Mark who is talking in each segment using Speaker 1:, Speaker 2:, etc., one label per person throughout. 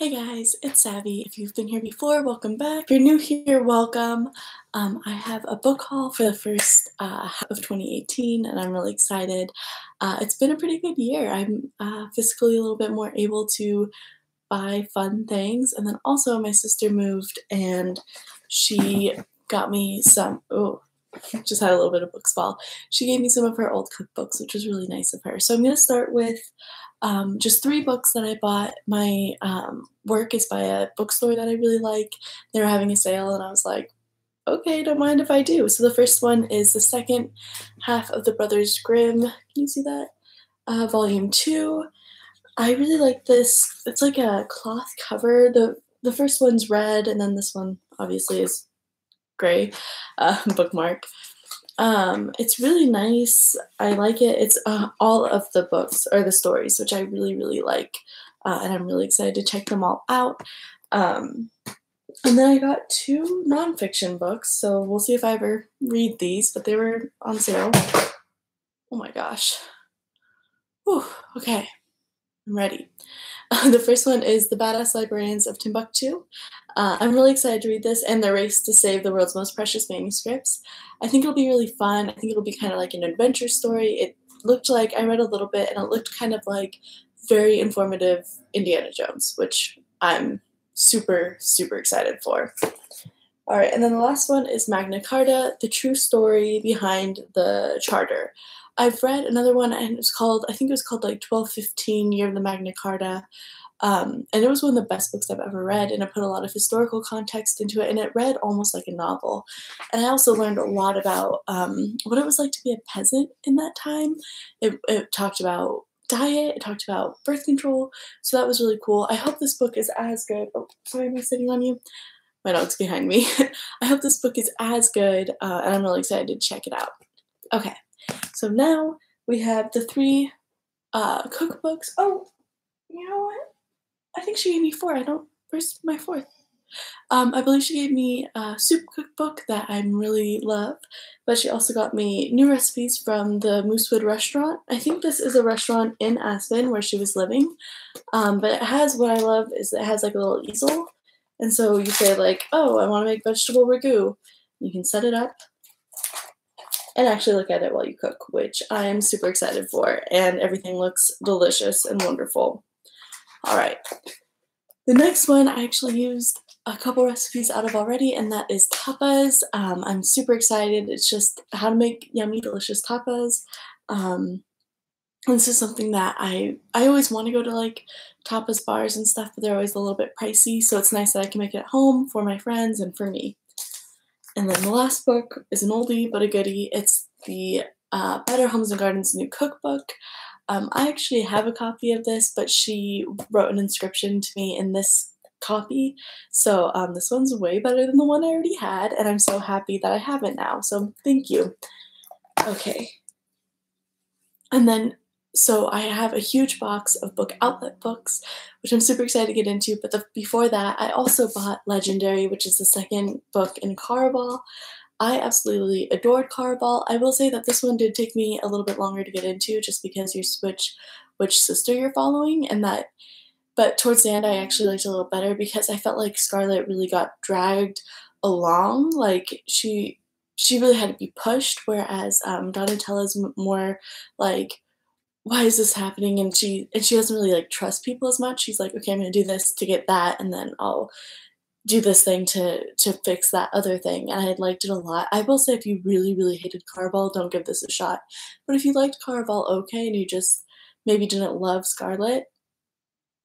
Speaker 1: Hey guys, it's Savvy. If you've been here before, welcome back. If you're new here, welcome. I have a book haul for the first half of 2018, and I'm really excited. It's been a pretty good year. I'm fiscally a little bit more able to buy fun things, and then also my sister moved, and she got me some. Oh, just had a little bit of book fall. She gave me some of her old cookbooks, which was really nice of her. So I'm going to start with just three books that I bought. My work is by a bookstore that I really like. They were having a sale, and I was like, okay, don't mind if I do. So the first one is the second half of the Brothers Grimm. Can you see that? Volume 2. I really like this. It's like a cloth cover. The first one's red, and then this one obviously is gray bookmark. It's really nice. I like it. It's all of the books or the stories, which I really, really like. And I'm really excited to check them all out. And then I got two nonfiction books, so we'll see if I ever read these, but they were on sale. Oh my gosh. Whew, okay, I'm ready. The first one is The Baddest Librarians of Timbuktu. I'm really excited to read this and the race to save the world's most precious manuscripts. I think it'll be really fun. I think it'll be kind of like an adventure story. It looked like, I read a little bit, and it looked kind of like very informative Indiana Jones, which I'm super, super excited for. All right, and then the last one is Magna Carta, the true story behind the charter. I've read another one, and it's called, I think it was called like 1215 Year of the Magna Carta. And it was one of the best books I've ever read, and it put a lot of historical context into it, and it read almost like a novel. And I also learned a lot about what it was like to be a peasant in that time. It talked about diet, it talked about birth control, so that was really cool. I hope this book is as good. Oh, sorry, am I sitting on you? My dog's behind me. I hope this book is as good, and I'm really excited to check it out. Okay, so now we have the three cookbooks. Oh, you know what? I think she gave me four. Where's my fourth? I believe she gave me a soup cookbook that I really love, but she also got me new recipes from the Moosewood restaurant. I think this is a restaurant in Aspen where she was living, but it has, what I love is it has like a little easel, and so you say like, oh, I want to make vegetable ragu. You can set it up and actually look at it while you cook, which I am super excited for, and everything looks delicious and wonderful. All right. The next one I actually used a couple recipes out of already, and that is tapas. I'm super excited. It's just how to make yummy, delicious tapas. This is something that I always want to go to like tapas bars and stuff, but they're always a little bit pricey, so it's nice that I can make it at home for my friends and for me. And then the last book is an oldie but a goodie. It's the Better Homes and Gardens new cookbook. I actually have a copy of this, but she wrote an inscription to me in this copy. So this one's way better than the one I already had, and I'm so happy that I have it now. So thank you. Okay. And then, so I have a huge box of book outlet books, which I'm super excited to get into. But before that, I also bought Legendary, which is the second book in Caraval. I absolutely adored Caraval. I will say that this one did take me a little bit longer to get into, just because you switch which sister you're following, and that. But towards the end, I actually liked it a little better because I felt like Scarlett really got dragged along. Like she really had to be pushed, whereas Donatella's more like, why is this happening? And she doesn't really like trust people as much. She's like, okay, I'm gonna do this to get that, and then I'll do this thing to fix that other thing. And I had liked it a lot. I will say if you really, really hated Caraval, don't give this a shot. But if you liked Caraval okay and you just maybe didn't love Scarlett,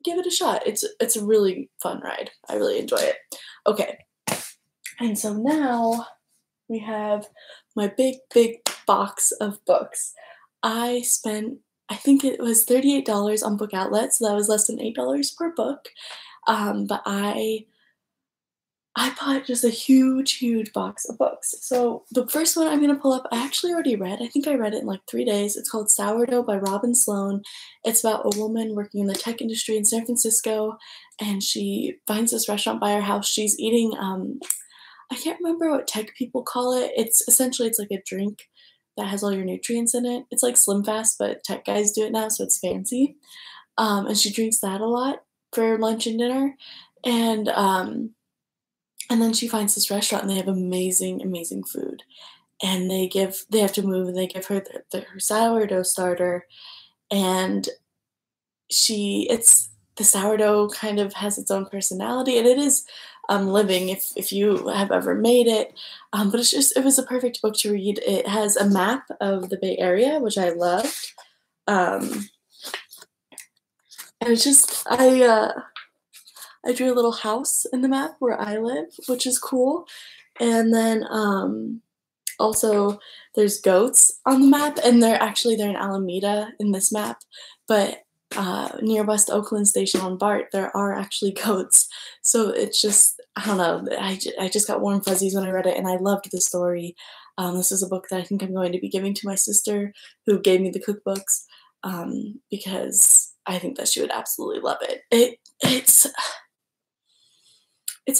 Speaker 1: give it a shot. It's a really fun ride. I really enjoy it. Okay. And so now we have my big, big box of books. I spent, I think it was $38 on Book Outlet, so that was less than $8 per book. But I bought just a huge, huge box of books. So the first one I'm going to pull up, I actually already read. I think I read it in like 3 days. It's called Sourdough by Robin Sloane. It's about a woman working in the tech industry in San Francisco, and she finds this restaurant by her house. She's eating, I can't remember what tech people call it. It's essentially, it's like a drink that has all your nutrients in it. It's like Slim Fast, but tech guys do it now, so it's fancy. And she drinks that a lot for lunch and dinner, and, and then she finds this restaurant, and they have amazing, amazing food, and they have to move, and they give her her sourdough starter, and it's the sourdough kind of has its own personality, and it is, living if you have ever made it, but it was a perfect book to read. It has a map of the Bay Area, which I loved, um, and it's just I drew a little house in the map where I live, which is cool, and then, also, there's goats on the map, and they're in Alameda in this map, but, near West Oakland Station on BART, there are actually goats. So it's just I don't know, I just got warm fuzzies when I read it, and I loved the story. This is a book that I think I'm going to be giving to my sister, who gave me the cookbooks, because I think that she would absolutely love it. It's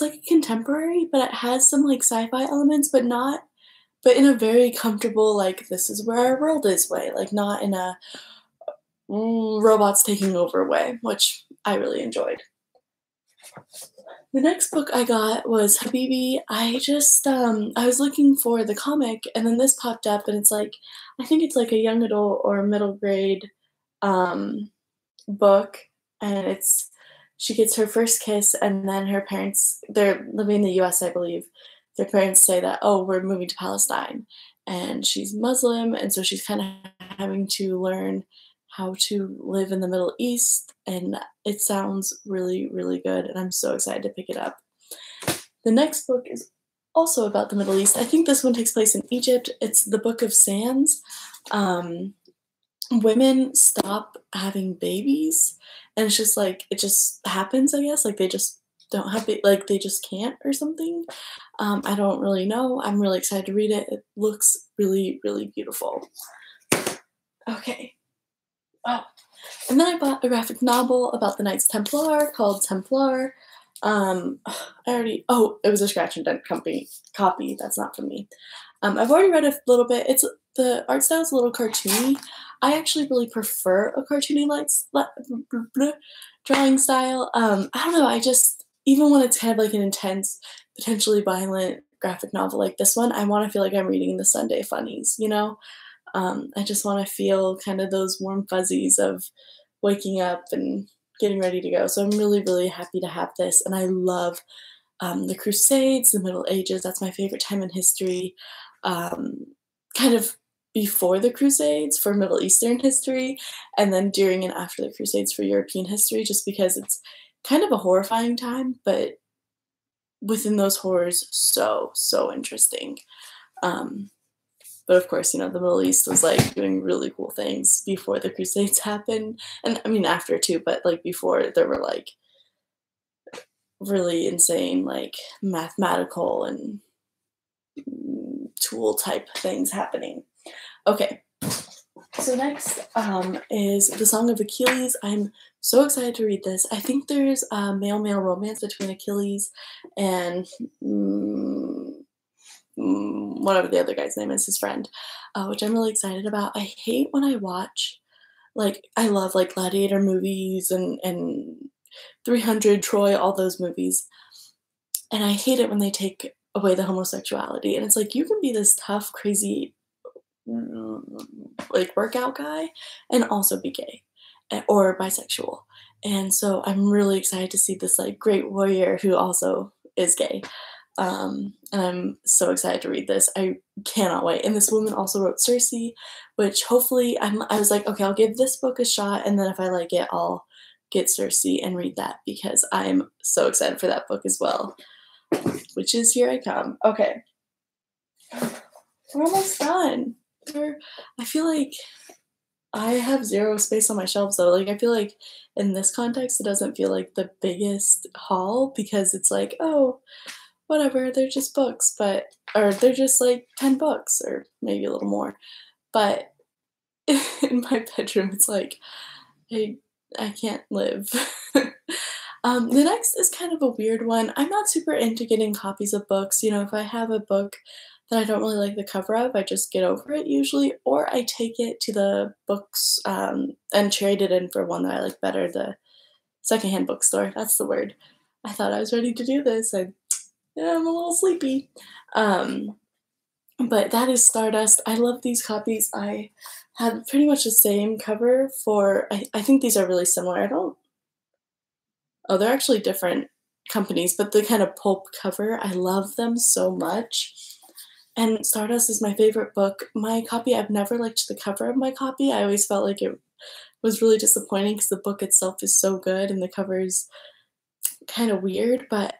Speaker 1: like a contemporary, but it has some, like, sci-fi elements, but in a very comfortable, like, "This is where our world is" way, like, not in a, robots taking over way, which I really enjoyed. The next book I got was Habibi. I was looking for the comic, and then this popped up, and it's like I think it's like a young adult or middle grade, um, book, and it's she gets her first kiss, and then her parents they're living in the US, I believe. Their parents say that, "Oh, we're moving to Palestine," and she's Muslim, and so she's kinda having to learn how to live in the Middle East, and it sounds really, really good, and I'm so excited to pick it up. The next book is also about the Middle East. I think this one takes place in Egypt. It's the Book of Sands. Um, Women stop having babies, and it's just like it just happens, I guess, like, they just don't have like, they just can't or something. I don't really know. I'm really excited to read it. It looks really, really beautiful. Okay. Oh, and then I bought a graphic novel about the Knights Templar called Templar. It was a scratch and dent company copy. That's not from me. I've already read a little bit. The art style is a little cartoony. I actually really prefer a cartoony drawing style. I don't know. I just even when it's kind of like an intense, potentially violent graphic novel like this one, I want to feel like I'm reading the Sunday Funnies. I just want to feel kind of those warm fuzzies of waking up and getting ready to go. So I'm really, really happy to have this, and I love the Crusades, the Middle Ages. That's my favorite time in history. Um, Kind of before the Crusades for Middle Eastern history, and then during and after the Crusades for European history, just because it's kind of a horrifying time, but within those horrors, so, so interesting. Um, but of course, the Middle East was like doing really cool things before the Crusades happened. And I mean, after too, but like before, there were like really insane, like mathematical and tool type things happening. Okay, so next is The Song of Achilles. I'm so excited to read this. I think there's a male romance between Achilles and whatever the other guy's name is, his friend, which I'm really excited about. I hate when I watch, like, I love like Gladiator movies and 300, Troy, all those movies, and I hate it when they take away the homosexuality. And it's like you can be this tough, crazy, mm, like workout guy, and also be gay or bisexual. And so I'm really excited to see this like great warrior who also is gay. And I'm so excited to read this. I cannot wait. And this woman also wrote Circe, which hopefully I was like, okay, I'll give this book a shot, and then if I like it, I'll get Circe and read that because I'm so excited for that book as well. Which is Here I Come. Okay. We're almost done. I feel like I have zero space on my shelves though. Like I feel like in this context it doesn't feel like the biggest haul because it's like, oh, whatever, they're just books, or they're just like 10 books or maybe a little more. But in my bedroom it's like I can't live. The next is kind of a weird one. I'm not super into getting copies of books. If I have a book that I don't really like the cover of, I just get over it usually, or I take it to the books and trade it in for one that I like better, the secondhand bookstore, that's the word. I thought I was ready to do this, yeah, I'm a little sleepy. Um, but that is Stardust. I love these copies. I have pretty much the same cover for I think these are really similar. I don't Oh, they're actually different companies, but the kind of pulp cover, I love them so much. And Stardust is my favorite book. My copy, I've never liked the cover of my copy. I always felt like it was really disappointing because the book itself is so good and the cover is kind of weird, but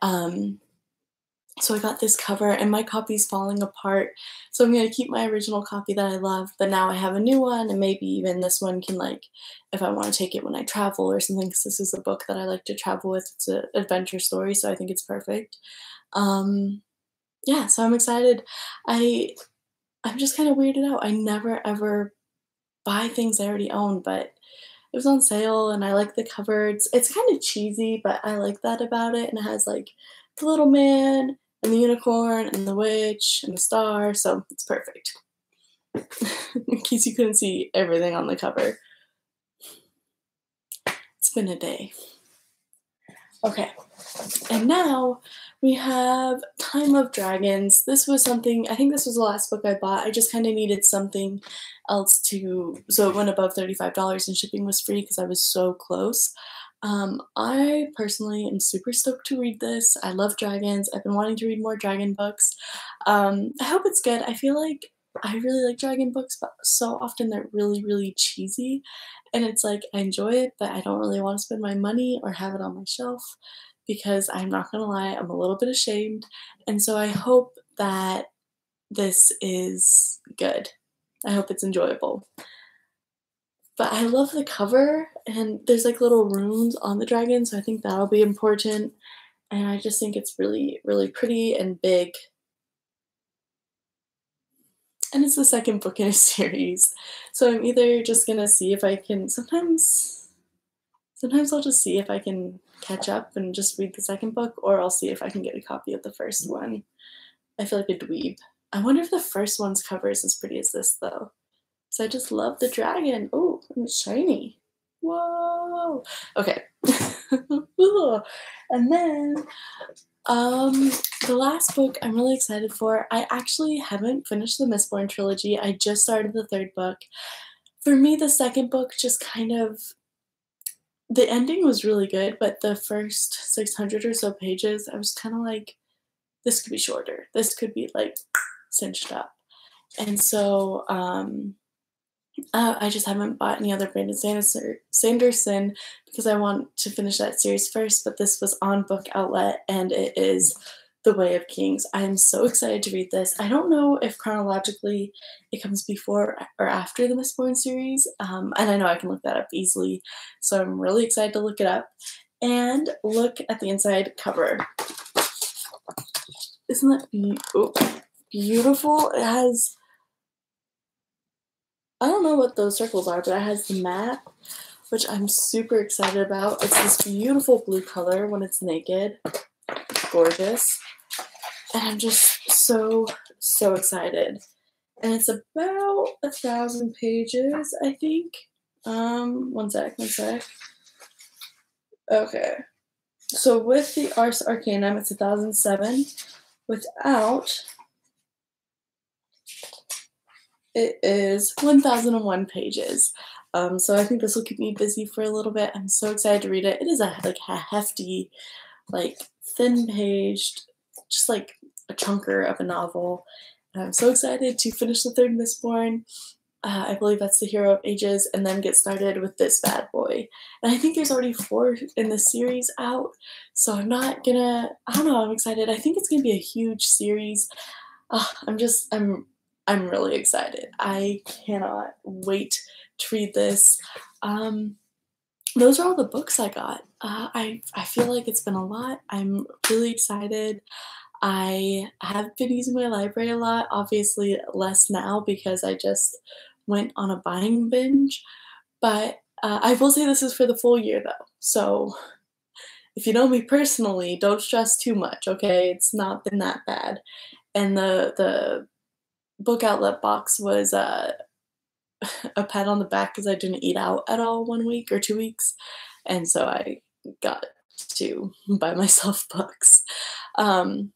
Speaker 1: so I got this cover and my copy's falling apart. So I'm gonna keep my original copy that I love, but now I have a new one and maybe even this one can like, if I want to take it when I travel or something, because this is a book that I like to travel with. It's an adventure story, so I think it's perfect. Um, yeah, so I'm excited. I I'm just kind of weirded out. I never ever buy things I already own, but it was on sale and I like the cover. It's kind of cheesy, but I like that about it. And it has like the little man and the unicorn and the witch and the star, so it's perfect. In case you couldn't see everything on the cover. It's been a day. Okay, and now we have Time of Dragons. This was something, I think this was the last book I bought. I just kind of needed something else to, so it went above $35 and shipping was free because I was so close. I personally am super stoked to read this. I love dragons. I've been wanting to read more dragon books. I hope it's good. I feel like I really like dragon books, but so often they're really, really cheesy. And it's like I enjoy it, but I don't really want to spend my money or have it on my shelf because I'm not gonna lie, I'm a little bit ashamed. And so I hope that this is good. I hope it's enjoyable. But I love the cover, and there's like little runes on the dragon, so I think that'll be important. And I just think it's really, really pretty and big. And it's the second book in a series. So I'm either just gonna see if I can sometimes I'll just see if I can catch up and just read the second book, or I'll see if I can get a copy of the first one. I feel like a dweeb. I wonder if the first one's cover is as pretty as this though. So I just love the dragon. Oh, and it's shiny. Whoa. Okay. And then the last book I'm really excited for. I actually haven't finished the Mistborn trilogy. I just started the third book. For me, the second book just kind of the ending was really good, but the first 600 or so pages, I was kind of like, this could be shorter. This could be like cinched up. And so I just haven't bought any other Brandon Sanderson because I want to finish that series first, but this was on Book Outlet and it is The Way of Kings. I'm so excited to read this. I don't know if chronologically it comes before or after the Mistborn series, and I know I can look that up easily, so I'm really excited to look it up. And look at the inside cover. Isn't that beautiful? It has, I don't know what those circles are, but it has the map, which I'm super excited about. It's this beautiful blue color when it's naked. It's gorgeous. And I'm just so, so excited. And it's about 1,000 pages, I think. One sec. Okay. So with the Ars Arcanum, it's 1,007. Without, it is 1,001 pages. So I think this will keep me busy for a little bit. I'm so excited to read it. It is a hefty, like thin-paged, just like a chunker of a novel. And I'm so excited to finish the third Mistborn. I believe that's the Hero of Ages, and then get started with this bad boy. And I think there's already 4 in the series out, so I'm not gonna. I don't know. I'm excited. I think it's gonna be a huge series. I'm really excited. I cannot wait to read this. Those are all the books I got. I feel like it's been a lot. I'm really excited. I have been using my library a lot, obviously less now because I just went on a buying binge, but I will say this is for the full year though. So if you know me personally, don't stress too much, okay? It's not been that bad. And the book outlet box was a pat on the back because I didn't eat out at all 1 week or 2 weeks. And so I got to buy myself books. Um,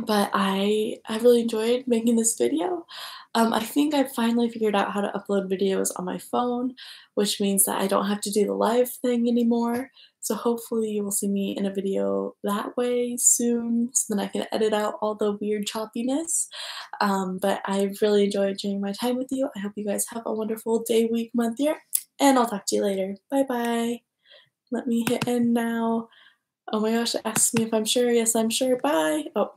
Speaker 1: but I really enjoyed making this video. I think I finally figured out how to upload videos on my phone, which means that I don't have to do the live thing anymore. So hopefully you will see me in a video that way soon, so then I can edit out all the weird choppiness. But I've really enjoyed sharing my time with you. I hope you guys have a wonderful day, week, month, year, and I'll talk to you later. Bye bye. Let me hit end now. Oh my gosh, it asks me if I'm sure. Yes, I'm sure. Bye. Oh.